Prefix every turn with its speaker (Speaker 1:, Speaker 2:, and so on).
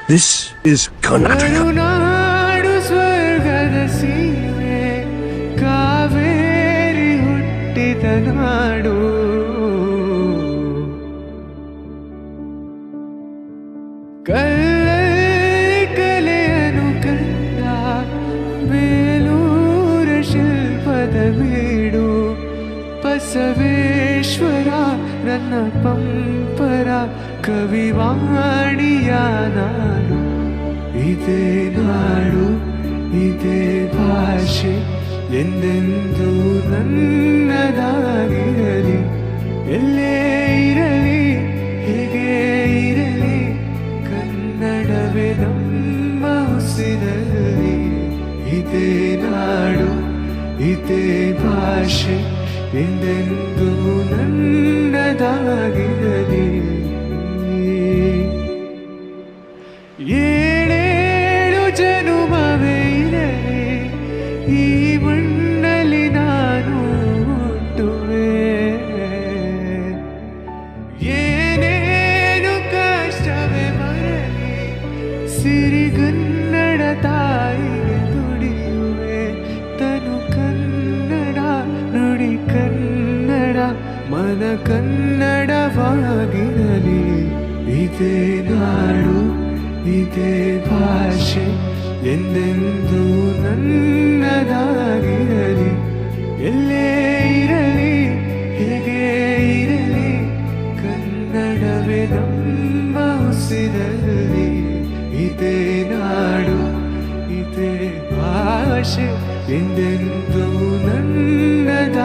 Speaker 1: This is Karnataka.
Speaker 2: ಕರುನಾಡು ಸ್ವರ್ಗದ ಸೀಮೆ, ಕಾವೇರಿ ಹುಟ್ಟಿದ ನಾಡು. ಕಲ್ಲಲ್ಲಿ ಕಲೆಯನ್ನು ಕಂಡ ಬೇಲೂರ ಶಿಲ್ಪದ ಬೀಡು. ಬಸವೇಶ್ವರ ನನ್ನ ಪಂಪರ ಕವಿವಾಣಿಯ ನಾಡು. ಇದೇ ನಾಡು, ಇದೇ ಭಾಷೆ ಎಂದೆಂದೂ ನನ್ನದಾಗಿರಲಿ. ಎಲ್ಲೇ ಇರಲಿ, ಹೇಗೆ ಇರಲಿ, ಕನ್ನಡವೇ ನಮ್ಮ ಉಸಿರಲ್ಲಿ. ಇದೇ ನಾಡು, ಇದೇ ಭಾಷೆ ಎಂದೆಂದೂ ನನ್ನದಾಗಿರಲಿ. ಏಳೇಳು ಜನುಮವೇ ಇರಲಿ, ಈ ಮಣ್ಣಲ್ಲಿ ನಾನು ಹುಟ್ಟುವೆ. ಏನೇನು ಕಷ್ಟವೇ ಬರಲಿ, ಸಿರಿಗನ್ನಡ ತಾಯಿಗೆ ದುಡಿಯುವೆ. ತನು ಕನ್ನಡ, ನುಡಿ ಕನ್ನಡ, ಮನ ಕನ್ನಡವಾಗಿರಲಿ. ಇದೇ ನಾಡು, ಇದೇ ಭಾಷೆ ಎಂದೆಂದೂ ನನ್ನದಾಗಿರಲಿ. ಎಲ್ಲೇ ಇರಲಿ, ಹೇಗೆ ಇರಲಿ, ಕನ್ನಡವೇ ನಮ್ಮ ಉಸಿರಲ್ಲಿ. ಇದೇ ನಾಡು, ಇದೇ ಭಾಷೆ ಎಂದೆಂದೂ ನನ್ನದಾಗಿರಲಿ.